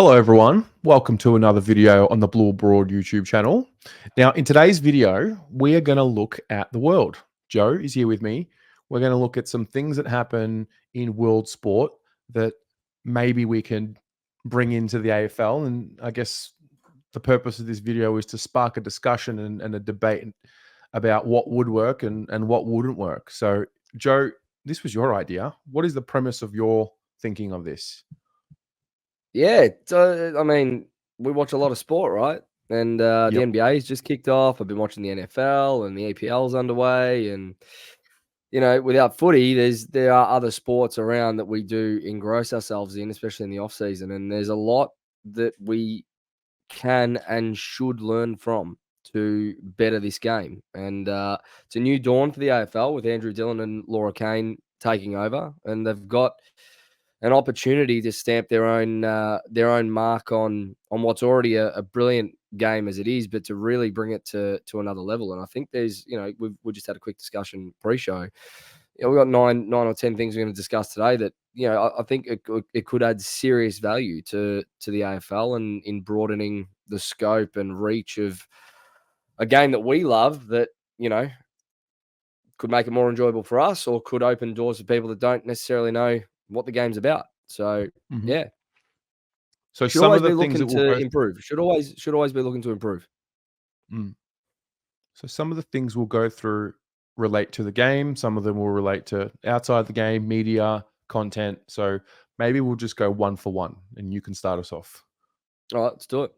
Hello everyone, welcome to another video on the Blue Broad YouTube channel. Now in today's video, we are going to look at the world. Joe is here with me. We're going to look at some things that happen in world sport that maybe we can bring into the AFL. And I guess the purpose of this video is to spark a discussion and a debate about what would work and what wouldn't work. So Joe, this was your idea. What is the premise of your thinking of this? Yeah, I mean, we watch a lot of sport, right? And the Yep. NBA's just kicked off. I've been watching the NFL and the APL's underway. And without footy, there are other sports around that we do engross ourselves in, especially in the off season. And there's a lot that we can and should learn from to better this game. And it's a new dawn for the AFL with Andrew Dillon and Laura Kane taking over, and they've got an opportunity to stamp their own mark on what's already a brilliant game as it is, but to really bring it to another level. And I think there's, we just had a quick discussion pre-show. We've got nine or 10 things we're going to discuss today that, I think it could add serious value to the AFL and in broadening the scope and reach of a game that we love that, could make it more enjoyable for us or could open doors for people that don't necessarily know what the game's about. So yeah. So Should some always of the be things looking that we'll to go improve. Should always be looking to improve. So some of the things we'll go through relate to the game. Some of them will relate to outside the game, media, content. So maybe we'll just go one for one and you can start us off. All right, let's do it.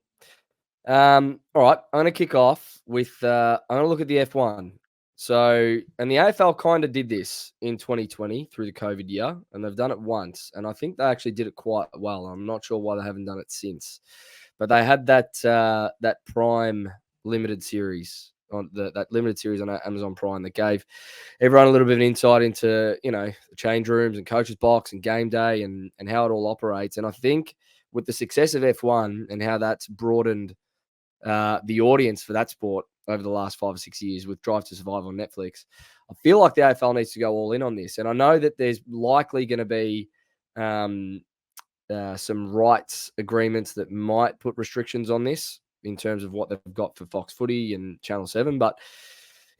All right, I'm going to kick off with, I'm going to look at the F1. So, and the AFL kind of did this in 2020 through the COVID year, and they've done it once. And I think they actually did it quite well. I'm not sure why they haven't done it since. But they had that Prime limited series on that limited series on Amazon Prime that gave everyone a little bit of an insight into, the change rooms and coaches box and game day and how it all operates. And I think with the success of F1 and how that's broadened the audience for that sport over the last 5 or 6 years with Drive to Survive on Netflix, I feel like the AFL needs to go all in on this. And I know that there's likely going to be some rights agreements that might put restrictions on this in terms of what they've got for Fox Footy and Channel 7. But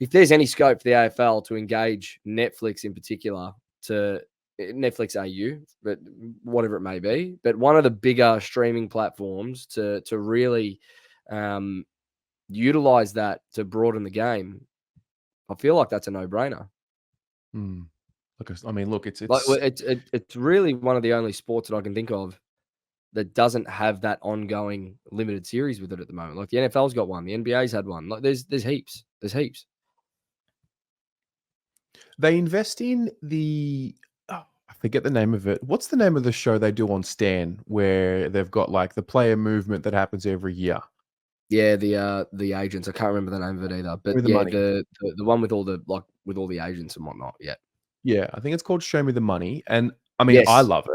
if there's any scope for the AFL to engage Netflix in particular, to Netflix AU, but whatever it may be, but one of the bigger streaming platforms to really utilize that to broaden the game, I feel like that's a no-brainer. Look, It's really one of the only sports that I can think of that doesn't have that ongoing limited series with it at the moment. Like the NFL's got one, the NBA's had one. Like there's heaps. There's heaps. They invest in I forget the name of it. What's the name of the show they do on Stan where they've got like the player movement that happens every year? Yeah, the agents. I can't remember the name of it either. But yeah, the one with all the agents and whatnot. Yeah. Yeah, I think it's called Show Me the Money. And I mean, Yes. I love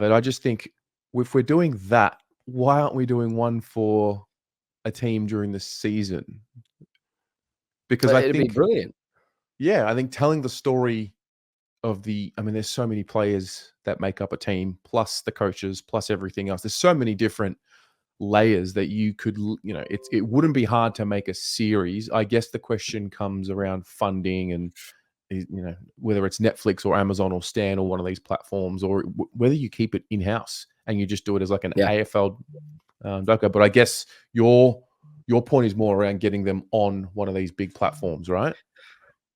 it. I just think if we're doing that, why aren't we doing one for a team during the season? Because I It'd think be brilliant. Yeah, I think telling the story of there's so many players that make up a team, plus the coaches, plus everything else. There's so many different layers that you could, it wouldn't be hard to make a series. I guess the question comes around funding and, whether it's Netflix or Amazon or Stan or one of these platforms, or whether you keep it in-house and you just do it as like an AFL doco. But I guess your point is more around getting them on one of these big platforms, right?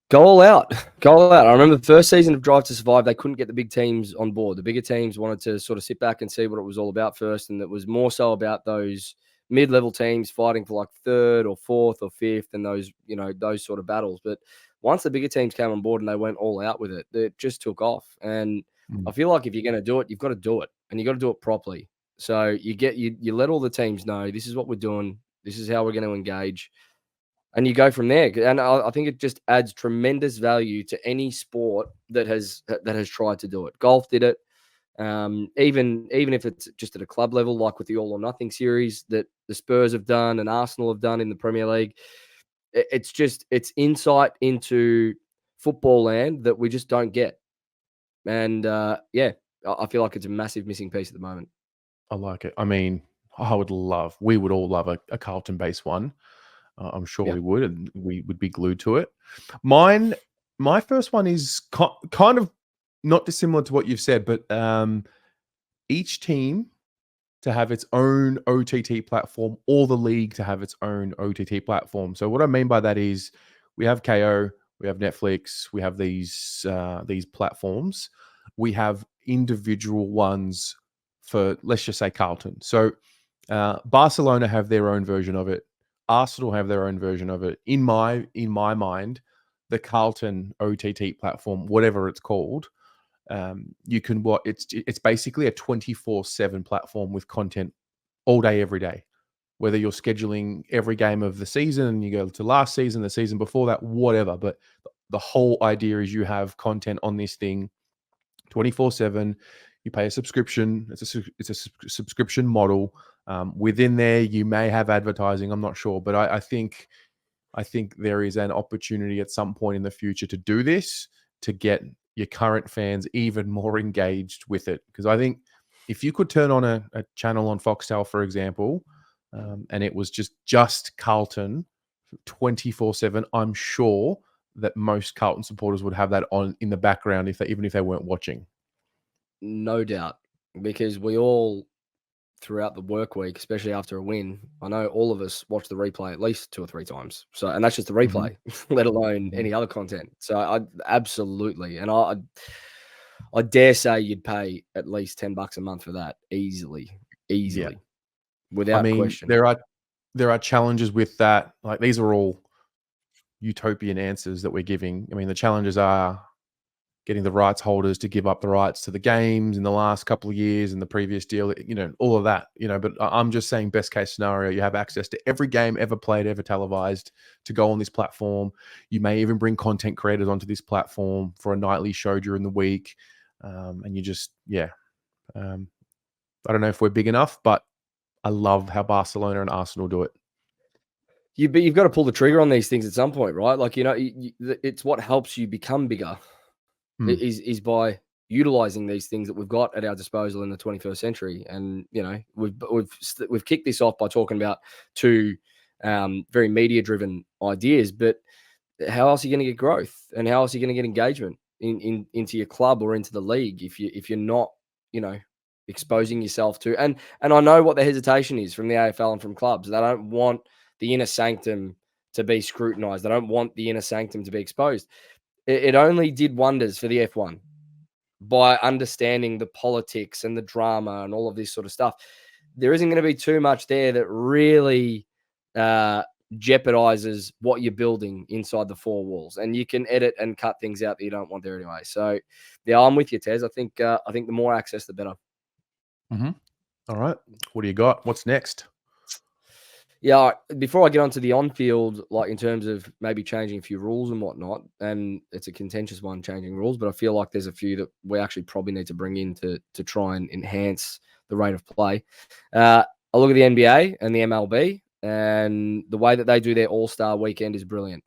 Go all out. Go all out. I remember the first season of Drive to Survive, they couldn't get the big teams on board. The bigger teams wanted to sort of sit back and see what it was all about first, and it was more so about those mid-level teams fighting for like third or fourth or fifth and those, those sort of battles. But once the bigger teams came on board and they went all out with it, it just took off. And I feel like if you're going to do it, you've got to do it, and you've got to do it properly. So you let all the teams know this is what we're doing, this is how we're going to engage. And you go from there. And I think it just adds tremendous value to any sport that has tried to do it. Golf did it. Even if it's just at a club level, like with the All or Nothing series that the Spurs have done and Arsenal have done in the Premier League. It's insight into football land that we just don't get. And I feel like it's a massive missing piece at the moment. I like it. I mean, we would all love a Carlton-based one. I'm sure Yeah. we would, and we would be glued to it. Mine, my first one is kind of not dissimilar to what you've said, but each team to have its own OTT platform, or the league to have its own OTT platform. So what I mean by that is we have KO, we have Netflix, we have these platforms. We have individual ones for, let's just say, Carlton. So Barcelona have their own version of it. Arsenal have their own version of it. In my mind, the Carlton OTT platform, whatever it's called, you can what it's basically a 24/7 platform with content all day, every day. Whether you're scheduling every game of the season, you go to last season, the season before that, whatever. But the whole idea is you have content on this thing 24/7. You pay a subscription. It's a subscription model. Within there, you may have advertising. I'm not sure, but I think there is an opportunity at some point in the future to do this, to get your current fans even more engaged with it. Because I think if you could turn on a channel on Foxtel, for example, and it was just Carlton 24/7, I'm sure that most Carlton supporters would have that on in the background even if they weren't watching. No doubt, because we all throughout the work week, especially after a win, I know all of us watch the replay at least 2 or 3 times. So, and that's just the Mhm, replay, let alone mhm. any other content. So, I absolutely, and I dare say you'd pay at least $10 a month for that easily, Yeah. easily, I without mean, question. there are challenges with that. Like, these are all utopian answers that we're giving. I mean, the challenges are getting the rights holders to give up the rights to the games in the last couple of years and the previous deal, all of that, but I'm just saying best case scenario, you have access to every game ever played, ever televised to go on this platform. You may even bring content creators onto this platform for a nightly show during the week. And you just, yeah. Um, I don't know if we're big enough, but I love how Barcelona and Arsenal do it. You've got to pull the trigger on these things at some point, right? Like, it's what helps you become bigger. Hmm. Is by utilizing these things that we've got at our disposal in the 21st century. And we've kicked this off by talking about two very media driven ideas, but how else are you going to get growth, and how else are you going to get engagement into your club or into the league if you're not, you know, exposing yourself to, and I know what the hesitation is from the AFL and from clubs. They don't want the inner sanctum to be scrutinized. They don't want the inner sanctum to be exposed. It only did wonders for the F1 by understanding the politics and the drama and all of this sort of stuff. There isn't going to be too much there that really jeopardizes what you're building inside the four walls, and you can edit and cut things out that you don't want there anyway. So, yeah, I'm with you, Tez. I think the more access, the better. Hmm. All right. What do you got? What's next? Yeah, before I get onto the on-field, like in terms of maybe changing a few rules and whatnot, and it's a contentious one, changing rules, but I feel like there's a few that we actually probably need to bring in to try and enhance the rate of play. I look at the NBA and the MLB, and the way that they do their All-Star weekend is brilliant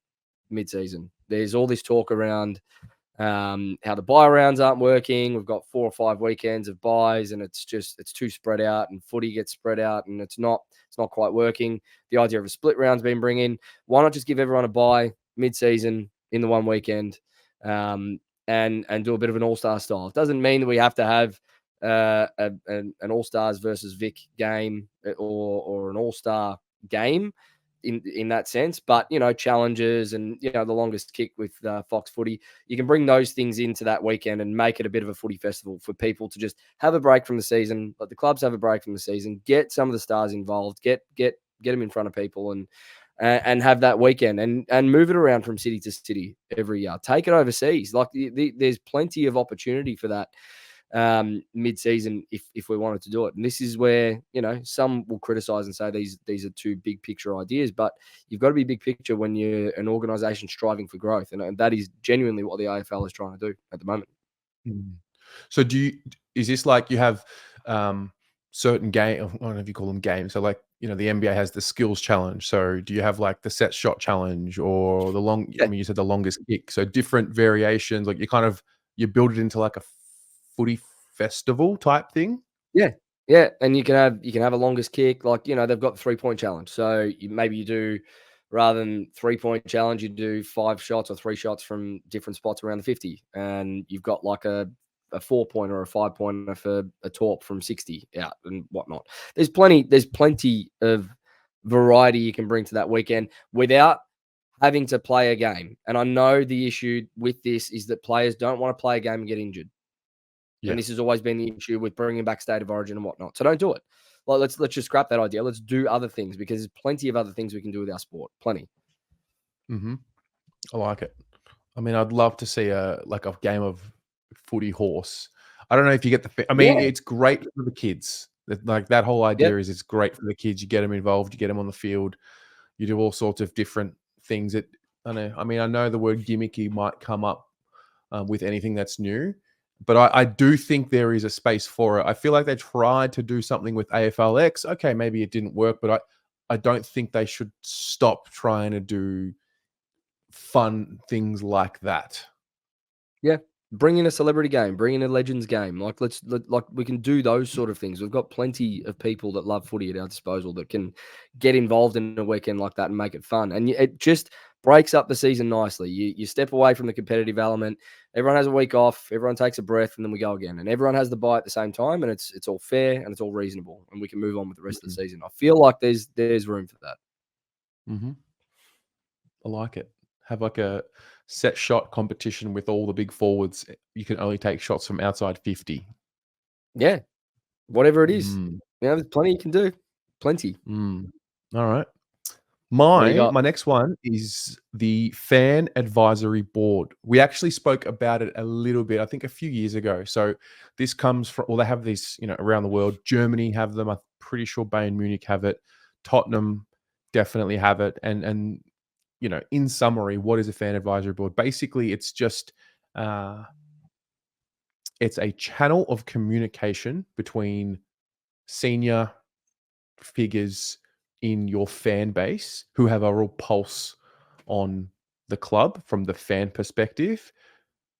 mid-season. There's all this talk around how the buy rounds aren't working. We've got 4 or 5 weekends of buys, and it's too spread out, and footy gets spread out, and it's not quite working. The idea of a split round's been bring in. Why not just give everyone a buy mid-season in the one weekend, and do a bit of an all-star style? It doesn't mean that we have to have an all-stars versus Vic game, or an all-star game in that sense, but challenges and the longest kick with Fox Footy, you can bring those things into that weekend and make it a bit of a footy festival for people to just have a break from the season. Let the clubs have a break from the season, get some of the stars involved, get them in front of people, and have that weekend, and move it around from city to city every year. Take it overseas. Like, there's plenty of opportunity for that mid-season if we wanted to do it. And this is where some will criticize and say these are two big picture ideas, but you've got to be big picture when you're an organization striving for growth, and that is genuinely what the AFL is trying to do at the moment. Mm. So is this like you have certain game, I don't know if you call them games. So, like, the NBA has the skills challenge. So do you have like the set shot challenge, or I Yeah, mean, you said the longest kick. So different variations, like you build it into like a footy festival type thing. yeah. Yeah, and you can have a longest kick. Like, they've got the 3-point challenge. So maybe you do, rather than 3-point challenge, you do 5 shots or 3 shots from different spots around the 50, and you've got like a 4-pointer or a 5-pointer for a torp from 60 out and whatnot. There's plenty of variety you can bring to that weekend without having to play a game. And I know the issue with this is that players don't want to play a game and get injured. And Yeah. this has always been the issue with bringing back State of Origin and whatnot. So don't do it. Like, let's just scrap that idea. Let's do other things, because there's plenty of other things we can do with our sport. Plenty. Mm-hmm. I like it. I mean, I'd love to see a game of footy horse. I don't know if you get I mean, Yeah. it's great for the kids. Like that whole idea Yep. is it's great for the kids. You get them involved, you get them on the field, you do all sorts of different things. I know. I mean, I know the word gimmicky might come up with anything that's new, but I do think there is a space for it. I feel like they tried to do something with AFLX. Okay, maybe it didn't work, but I don't think they should stop trying to do fun things like that. Yeah. Bring in a celebrity game, bring in a legends game. Like, like we can do those sort of things. We've got plenty of people that love footy at our disposal that can get involved in a weekend like that and make it fun. And it just breaks up the season nicely. You step away from the competitive element. Everyone has a week off. Everyone takes a breath, and then we go again. And everyone has the bye at the same time, and it's all fair and it's all reasonable, and we can move on with the rest of the season. I feel like there's room for that. Mm-hmm. I like it. Have like a set shot competition with all the big forwards. You can only take shots from outside 50. Yeah, whatever it is. Mm, There's plenty you can do. Plenty. mm. All right. What do you got? My next one is the Fan Advisory Board. We actually spoke about it a little bit, I think a few years ago. So this comes from, well, they have these, around the world. Germany have them. I'm pretty sure Bayern Munich have it. Tottenham definitely have it. And in summary, what is a Fan Advisory Board? Basically, it's just uh, it's a channel of communication between senior figures in your fan base who have a real pulse on the club from the fan perspective.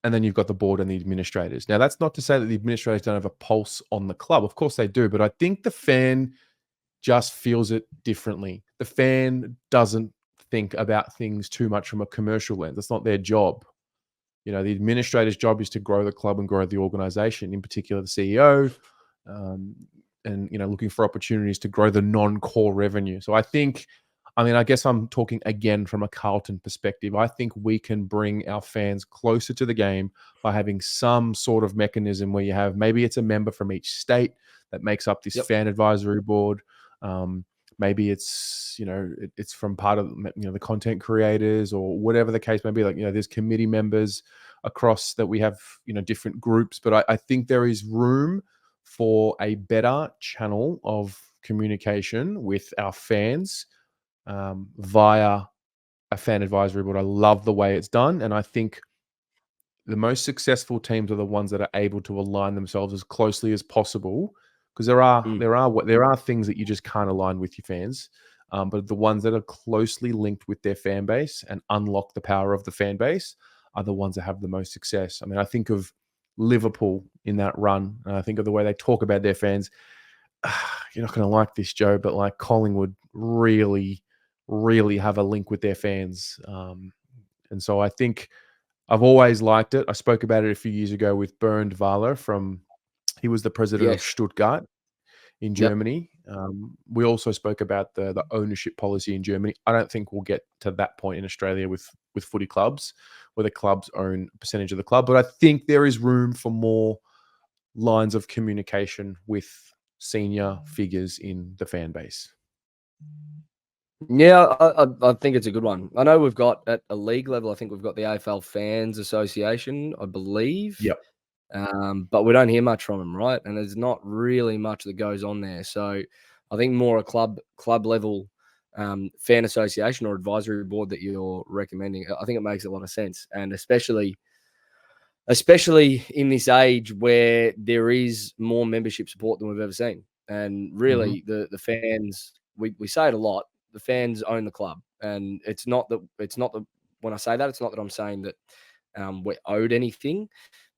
And then you've got the board and the administrators. Now, that's not to say that the administrators don't have a pulse on the club. Of course they do. But I think the fan just feels it differently. The fan doesn't think about things too much from a commercial lens. That's not their job. The administrator's job is to grow the club and grow the organization, in particular the CEO, um, and looking for opportunities to grow the non-core revenue. So I guess I'm talking again from a Carlton perspective. I think we can bring our fans closer to the game by having some sort of mechanism where you have, maybe it's a member from each state that makes up this Yep. fan advisory board. Maybe it's it's from part of the content creators or whatever the case may be. Like there's committee members across that we have different groups, but I think there is room for a better channel of communication with our fans via a fan advisory board. I love the way it's done, and I think the most successful teams are the ones that are able to align themselves as closely as possible, because Mm. there are things that you just can't align with your fans, but the ones that are closely linked with their fan base and unlock the power of the fan base are the ones that have the most success. I mean, I think of Liverpool in that run, and I think of the way they talk about their fans. You're not going to like this, Joe, but like Collingwood really, really have a link with their fans, and so I think I've always liked it. I spoke about it a few years ago with Bernd Wahler he was the president of Yes. Stuttgart in Yep. Germany. We also spoke about the ownership policy in Germany. I don't think we'll get to that point in Australia with footy clubs, where the clubs own a percentage of the club. But I think there is room for more lines of communication with senior figures in the fan base. Yeah, I think it's a good one. I know we've got at a league level, I think we've got the AFL Fans Association, I believe. Yep. But we don't hear much from them, right? And there's not really much that goes on there. So I think more a club level fan association or advisory board that you're recommending. I think it makes a lot of sense, and especially in this age where there is more membership support than we've ever seen. And Mm-hmm. really, the fans, we say it a lot, the fans own the club. And it's not that when I say that, it's not that I'm saying that we're owed anything,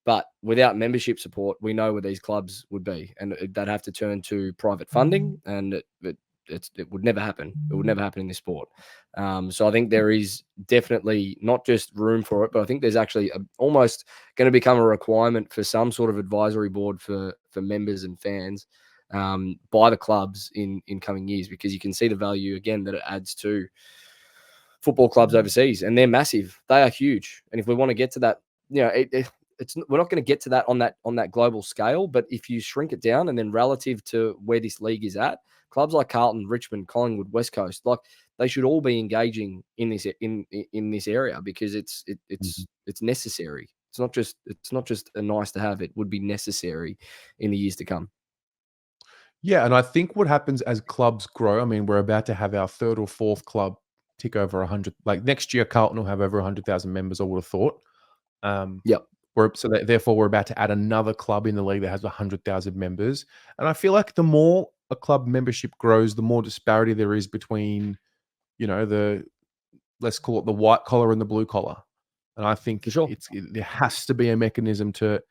But without membership support, we know where these clubs would be, and they'd have to turn to private funding, and it would never happen. It would never happen in this sport. So I think there is definitely not just room for it, but I think there's actually almost going to become a requirement for some sort of advisory board for members and fans by the clubs in coming years, because you can see the value again that it adds to football clubs overseas, and they're massive. They are huge, and if we want to get to that, we're not going to get to that on that global scale. But if you shrink it down, and then relative to where this league is at, clubs like Carlton, Richmond, Collingwood, West Coast, like they should all be engaging in this area, because it's necessary. It's not just a nice to have. It would be necessary in the years to come. Yeah, and I think what happens as clubs grow, I mean, we're about to have our third or fourth club tick over 100. Like next year, Carlton will have over 100,000 members, I would have thought. Yep. Therefore, we're about to add another club in the league that has 100,000 members. And I feel like the more a club membership grows, the more disparity there is between, let's call it the white collar and the blue collar. And I think For sure. there has to be a mechanism to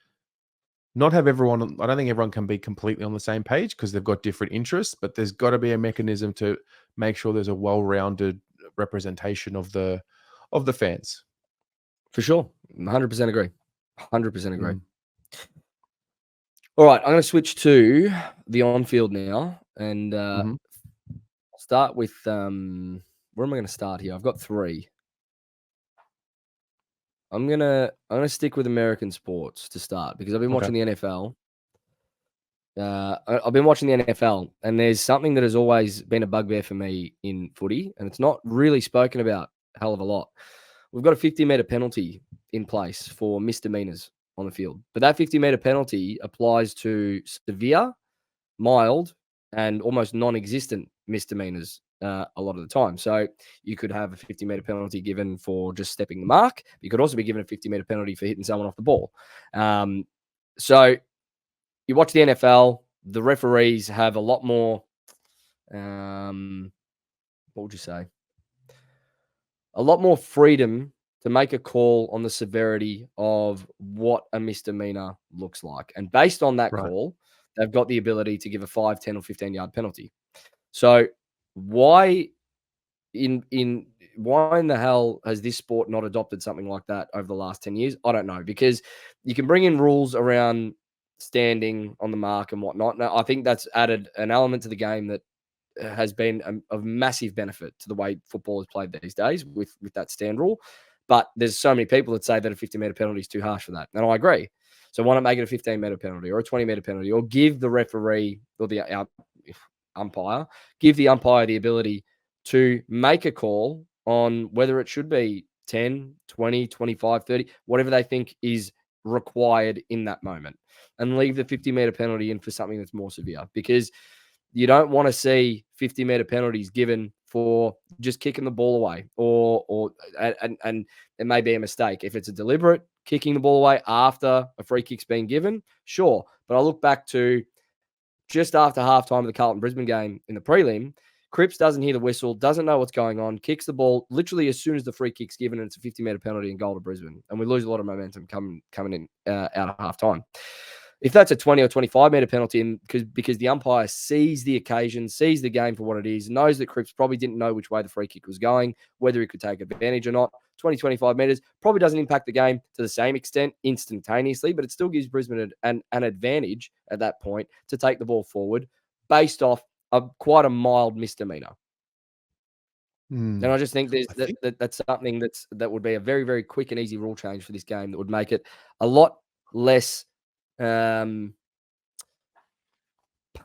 not have everyone. I don't think everyone can be completely on the same page because they've got different interests, but there's got to be a mechanism to make sure there's a well-rounded representation of the fans. For sure. 100% agree. 100% agree. Mm. All right, I'm going to switch to the on-field now, and start with where am I going to start here? I've got three. I'm gonna stick with American sports to start, because I've been watching the NFL. I've been watching the NFL, and there's something that has always been a bugbear for me in footy, and it's not really spoken about a hell of a lot. We've got a 50-meter penalty in place for misdemeanors on the field, but that 50-meter penalty applies to severe, mild, and almost non-existent misdemeanors a lot of the time. So you could have a 50-meter penalty given for just stepping the mark. You could also be given a 50-meter penalty for hitting someone off the ball. So you watch the NFL, the referees have a lot more, what would you say? A lot more freedom to make a call on the severity of what a misdemeanor looks like. And based on that call, they've got the ability to give a 5, 10, or 15-yard penalty. So why in the hell has this sport not adopted something like that over the last 10 years? I don't know, because you can bring in rules around standing on the mark and whatnot. Now, I think that's added an element to the game that has been of massive benefit to the way football is played these days with that stand rule. But there's so many people that say that a 50-meter penalty is too harsh for that. And I agree. So why not make it a 15-meter penalty or a 20-meter penalty, or give the referee or the umpire, give the umpire the ability to make a call on whether it should be 10, 20, 25, 30, whatever they think is required in that moment, and leave the 50-meter penalty in for something that's more severe, because you don't want to see 50-meter penalties given for just kicking the ball away, or and it may be a mistake. If it's a deliberate kicking the ball away after a free kick's been given, sure. But I look back to just after halftime of the Carlton-Brisbane game in the prelim, Cripps doesn't hear the whistle, doesn't know what's going on, kicks the ball literally as soon as the free kick's given, and it's a 50-meter penalty and goal to Brisbane. And we lose a lot of momentum coming in out of halftime. If that's a 20 or 25-meter penalty, because the umpire sees the occasion, sees the game for what it is, knows that Cripps probably didn't know which way the free kick was going, whether he could take advantage or not, 20, 25 meters probably doesn't impact the game to the same extent instantaneously, but it still gives Brisbane an advantage at that point to take the ball forward based off quite a mild misdemeanor. And I just think that's something that would be a very, very quick and easy rule change for this game that would make it a lot less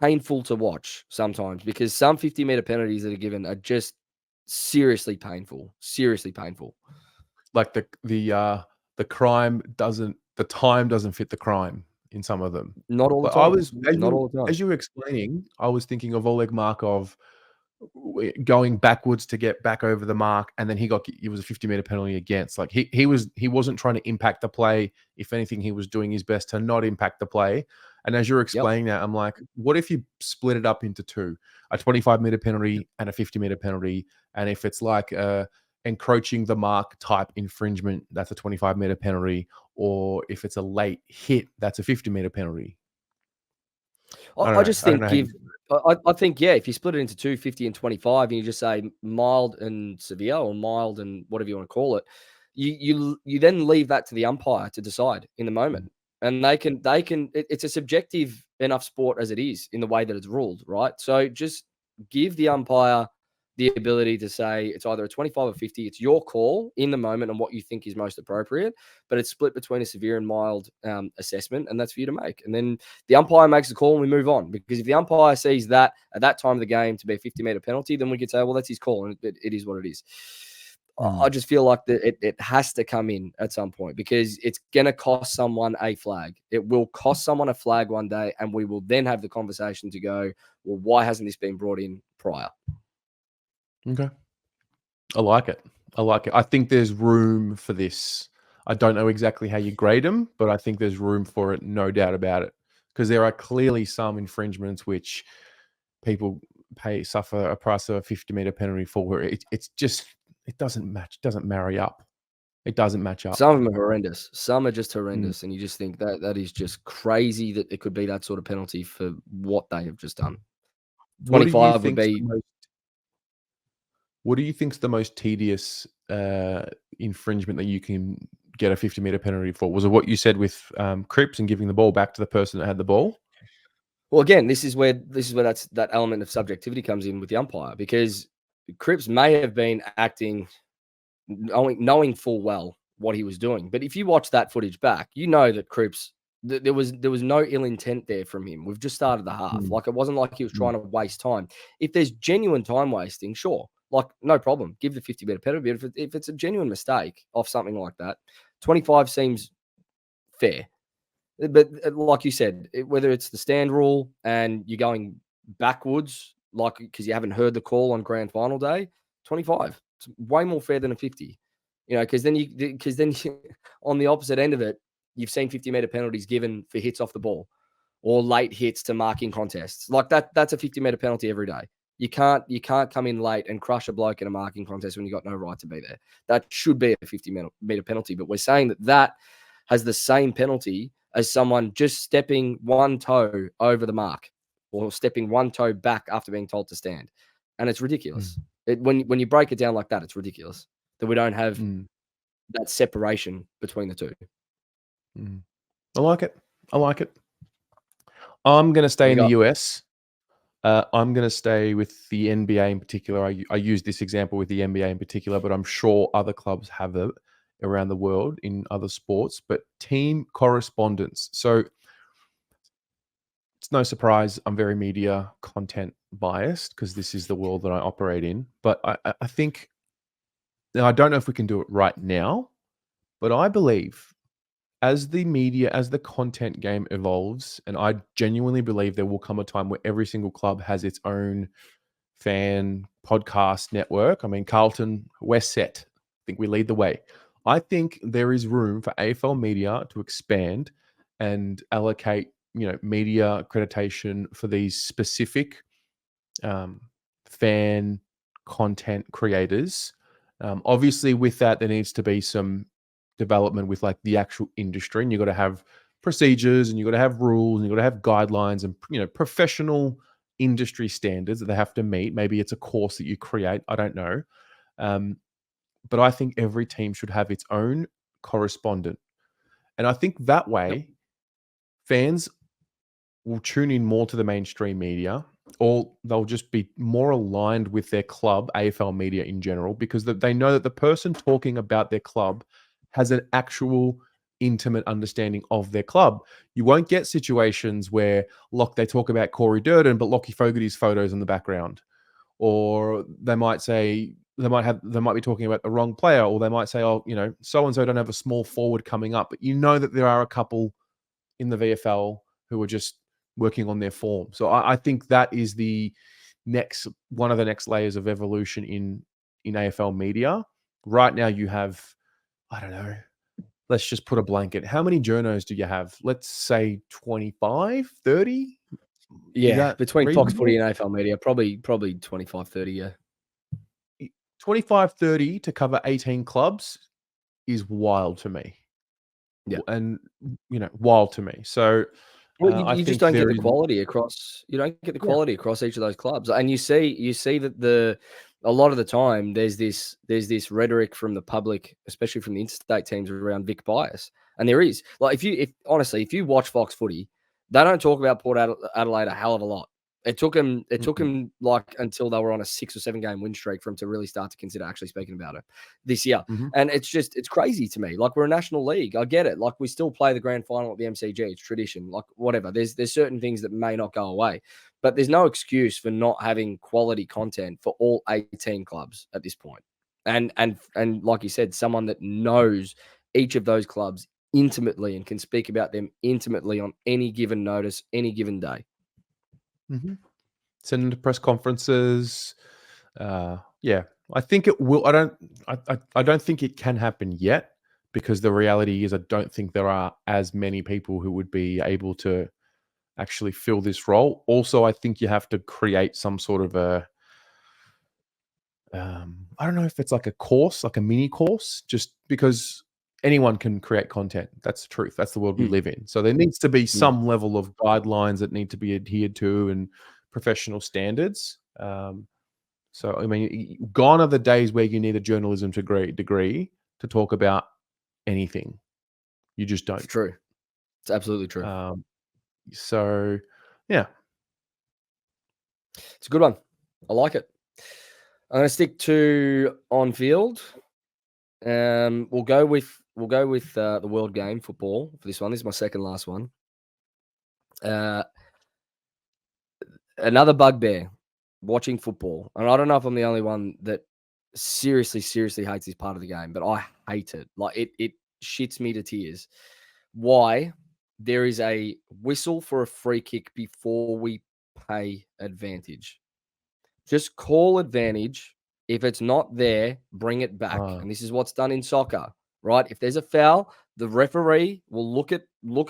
painful to watch sometimes, because some 50-meter penalties that are given are just seriously painful. Like the crime doesn't, the time doesn't fit the crime in some of them. Not all the But time. as you were explaining, I was thinking of Oleg Markov going backwards to get back over the mark, and then it was a 50-meter penalty against. Like he wasn't trying to impact the play. If anything, he was doing his best to not impact the play. And as you're explaining that, I'm like, what if you split it up into two, a 25-meter penalty and a 50-meter penalty? And if it's like encroaching the mark type infringement, that's a 25-meter penalty. or if it's a late hit, that's a 50-meter penalty. I I don't know. just I don't think know how you. I think, yeah, if you split it into 2, 50 and 25, and you just say mild and severe, or mild and whatever you want to call it, you then leave that to the umpire to decide in the moment. And it's a subjective enough sport as it is in the way that it's ruled, right? So just give the umpire the ability to say it's either a 25 or 50. It's your call in the moment and what you think is most appropriate, but it's split between a severe and mild assessment, and that's for you to make. And then the umpire makes the call and we move on. Because if the umpire sees that at that time of the game to be a 50-meter penalty, then we could say, well, that's his call, and it is what it is. I just feel like that it has to come in at some point, because it's going to cost someone a flag. It will cost someone a flag one day, and we will then have the conversation to go, well, why hasn't this been brought in prior? Okay. I like it. I like it. I think there's room for this. I don't know exactly how you grade them, but I think there's room for it, no doubt about it. Because there are clearly some infringements which people suffer a price of a 50-meter penalty for, where it's just, it doesn't marry up. It doesn't match up. Some of them are horrendous. Some are just Mm. horrendous, and you just think that is just crazy that it could be that sort of penalty for what they have just done. What do you 25 would think's the be most What do you think's the most tedious infringement that you can get a 50-meter penalty for? Was it what you said with Cripps and giving the ball back to the person that had the ball? well, again, this is where that element of subjectivity comes in with the umpire, because Cripps may have been acting knowing full well what he was doing. But if you watch that footage back, you know that Cripps, there was no ill intent there from him. We've just started the half. Mm, Like, it wasn't like he was mm, trying to waste time. If there's genuine time wasting, sure, like, no problem, give the 50-meter penalty. But if it's a genuine mistake off something like that, 25 seems fair. But like you said, whether it's the stand rule and you're going backwards, like, because you haven't heard the call on grand final day, 25. It's way more fair than a 50. Because then on the opposite end of it, you've seen 50-meter penalties given for hits off the ball or late hits to marking contests. Like that's a 50-meter penalty every day. You can't come in late and crush a bloke in a marking contest when you got no right to be there. That should be a 50-meter penalty. But we're saying that has the same penalty as someone just stepping one toe over the mark or stepping one toe back after being told to stand. And it's ridiculous. mm, When you break it down like that, it's ridiculous that we don't have mm, that separation between the two. mm. I like it. I like it. I'm going to What stay do in you the got? US. I'm going to stay with the NBA in particular. I use this example with the NBA in particular, but I'm sure other clubs have it around the world in other sports. But team correspondence. So it's no surprise I'm very media content biased, because this is the world that I operate in. But I think, now, I don't know if we can do it right now, but I believe as the media, as the content game evolves, and I genuinely believe there will come a time where every single club has its own fan podcast network. I mean, Carlton, we're set. I think we lead the way. I think there is room for AFL media to expand and allocate, media accreditation for these specific fan content creators. Obviously, with that, there needs to be some development with like the actual industry, and you've got to have procedures, and you've got to have rules, and you've got to have guidelines, and professional industry standards that they have to meet. Maybe it's a course that you create. I don't know. Um, but I think every team should have its own correspondent, and I think that Yep. way fans will tune in more to the mainstream media, or they'll just be more aligned with their club, AFL media in general, because they know that the person talking about their club has an actual intimate understanding of their club. You won't get situations where they talk about Corey Durden, but Lockie Fogarty's photos in the background, or they might be talking about the wrong player, or they might say, oh, so and so don't have a small forward coming up, but that there are a couple in the VFL who are just working on their form. So I think that is one of the next layers of evolution in AFL media. Right now you have, I don't know, let's just put a blanket. How many journos do you have? Let's say 25, 30. Is Yeah, that between Fox Footy reasonable? and AFL Media, probably 25, 30. Yeah. 25, 30 to cover 18 clubs is wild to me. Yeah. and wild to me. So Well, I you just think don't get there the is. quality across. You don't get the Yeah. quality across each of those clubs, and you see that a lot of the time there's this rhetoric from the public, especially from the interstate teams, around Vic bias, and there is. Like if honestly, if you watch Fox Footy, they don't talk about Port Adelaide a hell of a lot. It took them Mhm. like until they were on a 6 or 7 game win streak for them to really start to consider actually speaking about it this year. Mhm. And it's crazy to me. Like, we're a national league. I get it. Like, we still play the grand final at the MCG. It's tradition. Like, whatever. There's certain things that may not go away, but there's no excuse for not having quality content for all 18 clubs at this point. And like you said, someone that knows each of those clubs intimately and can speak about them intimately on any given notice, any given day. Mhm. Send them to press conferences. Yeah, I think it will. I don't think it can happen yet, because the reality is I don't think there are as many people who would be able to actually fill this role. Also, I think you have to create some sort of a I don't know if it's like a course, like a mini course, just because anyone can create content. That's the truth. That's the world we Mm, live in. So there needs to be mm, some level of guidelines that need to be adhered to, and professional standards. So I mean, gone are the days where you need a journalism degree to talk about anything. You just it's don't. true. It's absolutely true. Um, so yeah, It's a good one. I like it. I'm going to stick to on field. We'll go with the world game football for this one. This is my second last one. Uh, Another bugbear watching football, and I don't know if I'm the only one that seriously hates this part of the game, but I hate it. Like, it shits me to tears. Why there is a whistle for a free kick before we pay advantage? Just call advantage. If it's not there, bring it back. uh, And this is what's done in soccer, right? If there's a foul, the referee will look at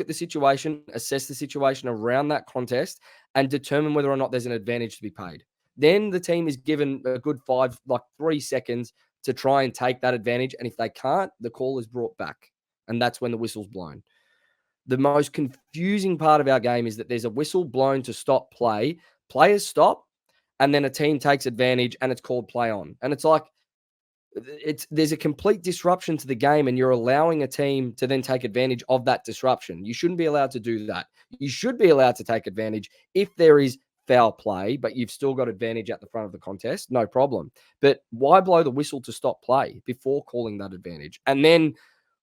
the situation, assess the situation around that contest, and determine whether or not there's an advantage to be paid. Then the team is given a good 3 seconds to try and take that advantage. And if they can't, the call is brought back. And that's when the whistle's blown. The most confusing part of our game is that there's a whistle blown to stop play. Players stop, and then a team takes advantage and it's called play on. And it's like, there's a complete disruption to the game, and you're allowing a team to then take advantage of that disruption. You shouldn't be allowed to do that. You should be allowed to take advantage if there is foul play, but you've still got advantage at the front of the contest, no problem. But why blow the whistle to stop play before calling that advantage? And then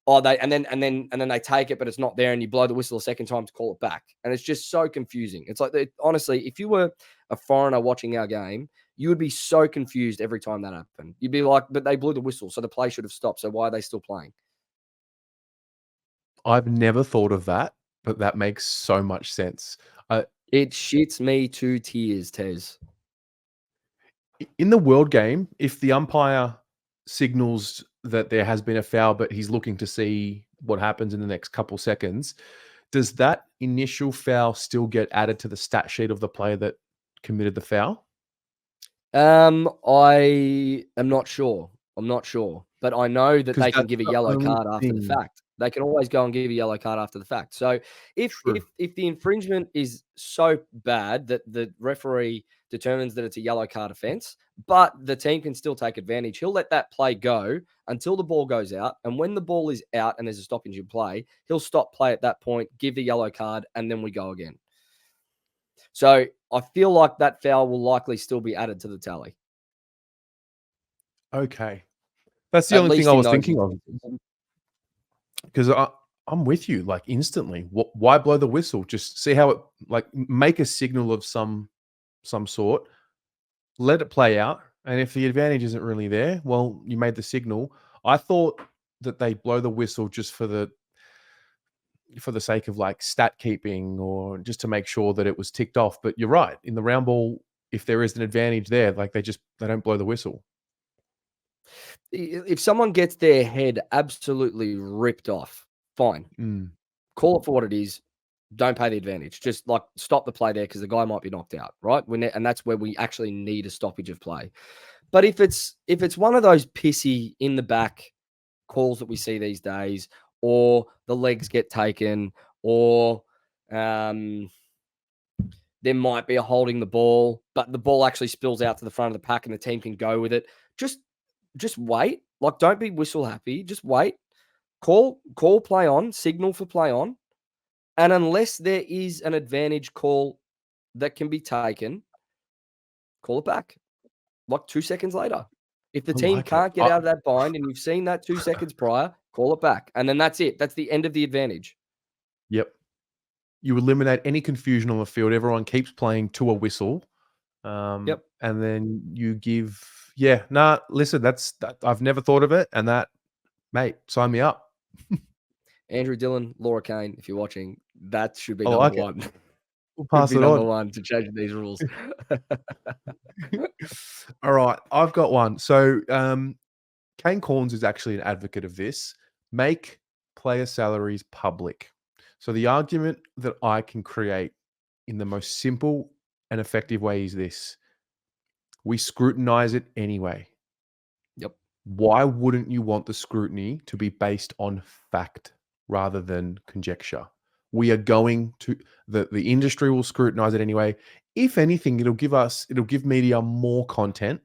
and then they take it, but it's not there, and you blow the whistle a second time to call it back. And it's just so confusing. It's like, honestly, if you were a foreigner watching our game, you would be so confused every time that happened. You'd be like, but they blew the whistle, so the play should have stopped. So why are they still playing? I've never thought of that, but that makes so much sense. Uh, It shits me to tears, Tez. in the world game, if the umpire signals that there has been a foul, but he's looking to see what happens in the next couple seconds, does that initial foul still get added to the stat sheet of the player that committed the foul? I am not sure. I'm not sure, but I know that Because they can that's give a the yellow only card after the thing. fact. They can always go and give a yellow card after the fact. So if True. if if the infringement is so bad that the referee determines that it's a yellow card offense, but the team can still take advantage, he'll let that play go until the ball goes out. And when the ball is out and there's a stoppage in play, he'll stop play at that point, give the yellow card, and then we go again. So I feel like that foul will likely still be added to the tally, Okay. That's the at only thing I least in was those thinking of, instances. because I'm with you, like, instantly. Why blow the whistle? Just see how it, like, make a signal of some sort, let it play out, and if the advantage isn't really there, well, you made the signal. I thought that they blow the whistle just for the sake of, like, stat keeping, or just to make sure that it was ticked off. But you're right. In the round ball, if there is an advantage there, like, they don't blow the whistle. If someone gets their head absolutely ripped off, fine. Mm. Call it for what it is. Don't pay the advantage. Just like stop the play there because the guy might be knocked out, right? And that's where we actually need a stoppage of play. But if it's one of those pissy in the back calls that we see these days, or the legs get taken, or there might be a holding the ball, but the ball actually spills out to the front of the pack and the team can go with it. Just wait. Like, don't be whistle happy. Just wait. Call play on, signal for play on. And unless there is an advantage call that can be taken, call it back. Like 2 seconds later. If the team can't get out of that bind and you've seen that 2 seconds prior, call it back. And then that's it. That's the end of the advantage. Yep. You eliminate any confusion on the field. Everyone keeps playing to a whistle. Yep. And then you give, listen, that I've never thought of it. And that, mate, sign me up. Andrew Dillon, Laura Kane, if you're watching, that should be I number like it. one. We'll pass it number on. one to change these rules. All right, I've got one. So Kane Corns is actually an advocate of this. Make player salaries public. So the argument that I can create in the most simple and effective way is this. We scrutinize it anyway. Yep. Why wouldn't you want the scrutiny to be based on fact rather than conjecture? We are going to, the industry will scrutinize it anyway. If anything, it'll give media more content,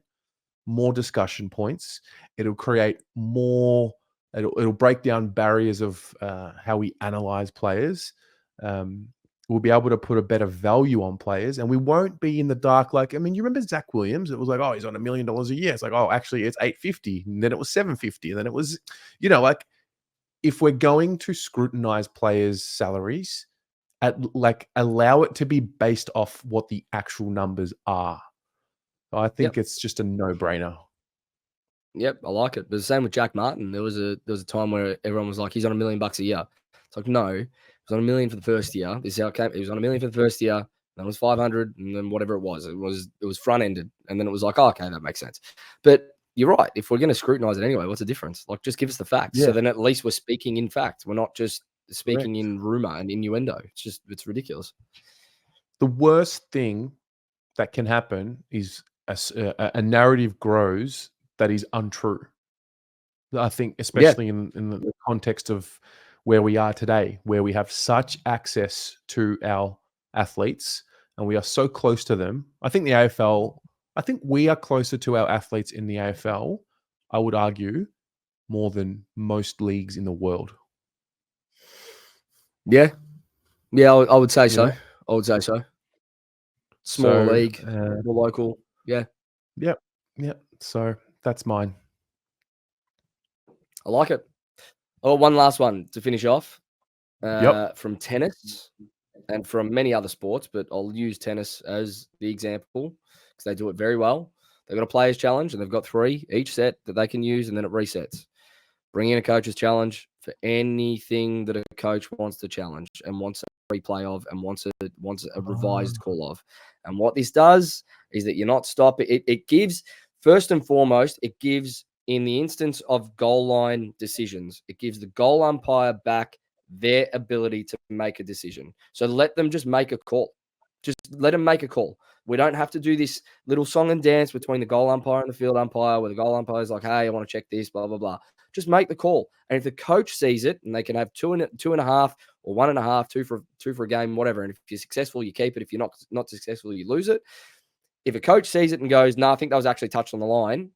more discussion points. It'll create more, it'll break down barriers of how we analyze players. We'll be able to put a better value on players, and we won't be in the dark. Like, I mean, you remember Zach Williams? It was like, oh, he's on $1 million a year. It's like, oh, actually, it's $850, and then it was $750, and then it was, like, if we're going to scrutinize players' salaries, allow it to be based off what the actual numbers are. I think it's just a no-brainer. Yep, I like it. But the same with Jack Martin. There was a time where everyone was like, he's on $1 million a year. It's like, no, he was on $1 million for the first year. This is how it came. He was on $1 million for the first year. Then it was 500, and then whatever it was front ended, and then it was like, oh, okay, that makes sense. But you're right. If we're going to scrutinize it anyway, what's the difference? Like, just give us the facts. Yeah. So then at least we're speaking in fact. We're not just speaking Correct. in rumor and innuendo. It's ridiculous. The worst thing that can happen is a narrative grows that is untrue. I think, especially in the context of where we are today, where we have such access to our athletes and we are so close to them. I think the AFL, I think we are closer to our athletes in the AFL, I would argue, more than most leagues in the world. Yeah. Yeah, I would say so. I would say so. Smaller league, more local. Yeah. Yep. So that's mine. I like it. Oh, one last one to finish off. From tennis and from many other sports, but I'll use tennis as the example because they do it very well. They've got a players' challenge and they've got 3 each set that they can use, and then it resets. Bring in a coach's challenge for anything that a coach wants to challenge and wants a replay of and wants a revised call of. And what this does is that you're not stopping. It gives, first and foremost, it gives, in the instance of goal line decisions, it gives the goal umpire back their ability to make a decision. So let them just make a call. Just let them make a call. We don't have to do this little song and dance between the goal umpire and the field umpire where the goal umpire is like, hey, I want to check this, blah, blah, blah. Just make the call. And if the coach sees it, and they can have 2.5 or 1.5, two for a game, whatever. And if you're successful, you keep it. If you're not successful, you lose it. If a coach sees it and goes, no, I think that was actually touched on the line,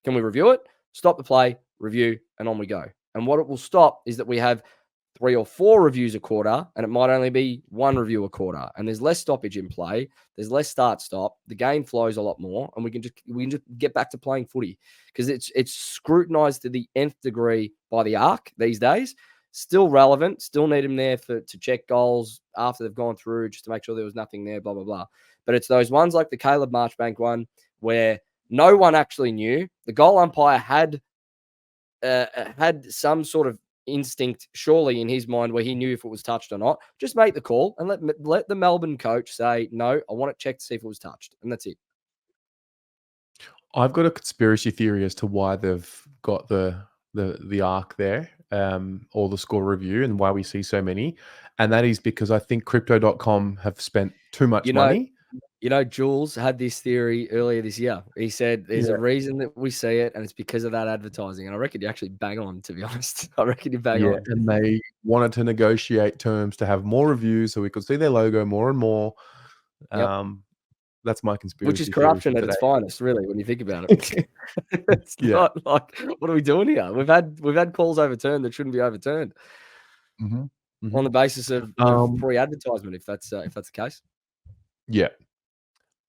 can we review it? Stop the play, review, and on we go. And what it will stop is that we have 3 or 4 reviews a quarter, and it might only be 1 review a quarter. And there's less stoppage in play. There's less start-stop. The game flows a lot more, and we can just get back to playing footy because it's scrutinized to the nth degree by the ARC these days. Still relevant. Still need them there to check goals after they've gone through, just to make sure there was nothing there. Blah blah blah. But it's those ones like the Caleb Marchbank one where no one actually knew. The goal umpire had some sort of instinct, surely, in his mind where he knew if it was touched or not. Just make the call and let the Melbourne coach say, no, I want to check to see if it was touched. And that's it. I've got a conspiracy theory as to why they've got the arc there, or the score review, and why we see so many. And that is because I think crypto.com have spent too much money. You know, Jules had this theory earlier this year. He said there's Yeah. a reason that we see it, and it's because of that advertising. And I reckon you actually bang on, to be honest. I reckon you bang Yeah, on. and they wanted to negotiate terms to have more reviews so we could see their logo more and more. Yep. That's my Which is conspiracy theory for corruption at today. its finest, really, when you think about it. It's Yeah. not like, what are we doing here? We've had calls overturned that shouldn't be overturned Mhm. on Mhm. the basis of Um, free advertisement, if that's the case. yeah.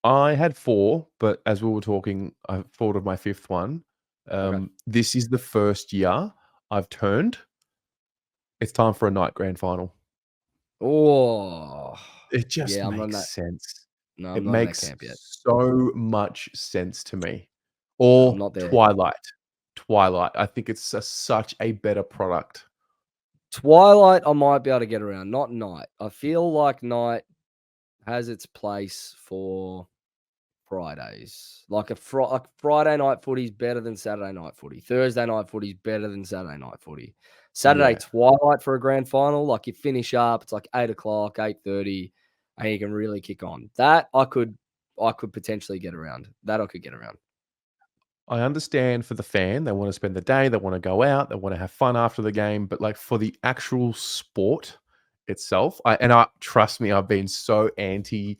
I had 4, but as we were talking, I thought of my 5th one. Okay. This is the first year I've turned. It's time for a night grand final. Oh, It just yeah, I'm not in that. makes sense. No, I'm It not in that makes camp yet. so much sense to me. No, I'm Or not there. Twilight. Twilight. I think it's such a better product. Twilight, I might be able to get around, not night. I feel like night has its place for Fridays. Like like Friday night footy is better than Saturday night footy. Thursday night footy is better than Saturday night footy. Saturday Yeah. twilight for a grand final, like you finish up, it's like 8 o'clock, 8:30, and you can really kick on. That I could potentially get around. That I could get around. I understand for the fan, they wanna spend the day, they wanna go out, they wanna have fun after the game, but, like, for the actual sport itself, I trust me, I've been so anti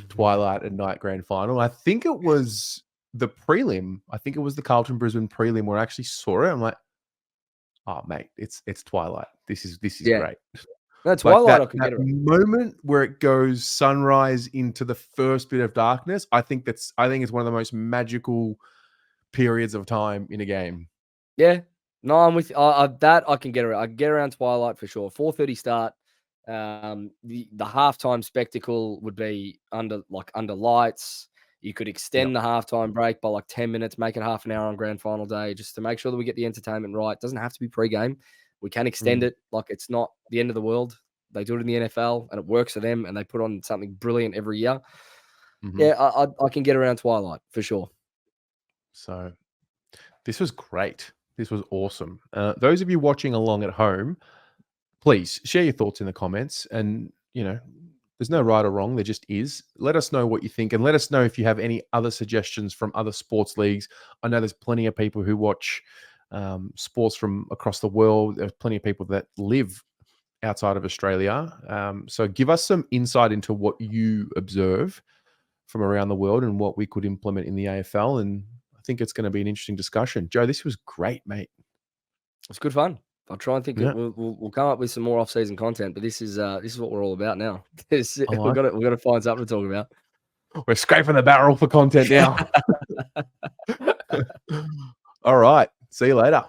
Twilight and Night Grand Final. I think it was the prelim. I think it was the Carlton Brisbane prelim where I actually saw it. I'm like, "Oh, mate, it's Twilight. This is Yeah. great." No, Like, twilight that I could that get around. moment where it goes sunrise into the first bit of darkness, I think it's one of the most magical periods of time in a game. Yeah. No, I'm with that I can get around. I can get around twilight for sure. 4:30 start. The halftime spectacle would be under lights. You could Yep. extend the halftime break by like 10 minutes, make it half an hour on grand final day, just to make sure that we get the entertainment right. It doesn't have to be pre-game. We can extend Mm, it. Like it's not the end of the world. They do it in the NFL and it works for them, and they put on something brilliant every year. mhm. Yeah, I can get around twilight for sure. So, this was great. This was awesome. Those of you watching along at home, please share your thoughts in the comments. And, there's no right or wrong. There just is. Let us know what you think. And let us know if you have any other suggestions from other sports leagues. I know there's plenty of people who watch sports from across the world. There's plenty of people that live outside of Australia. So give us some insight into what you observe from around the world and what we could implement in the AFL. And I think it's going to be an interesting discussion. Joe, this was great, mate. It's good fun. I'll try and think of Yeah, we'll come up with some more off-season content, but this is what we're all about now. I We've like got it. to we've got to find something to talk about. We're scraping the barrel for content now. All right. See you later.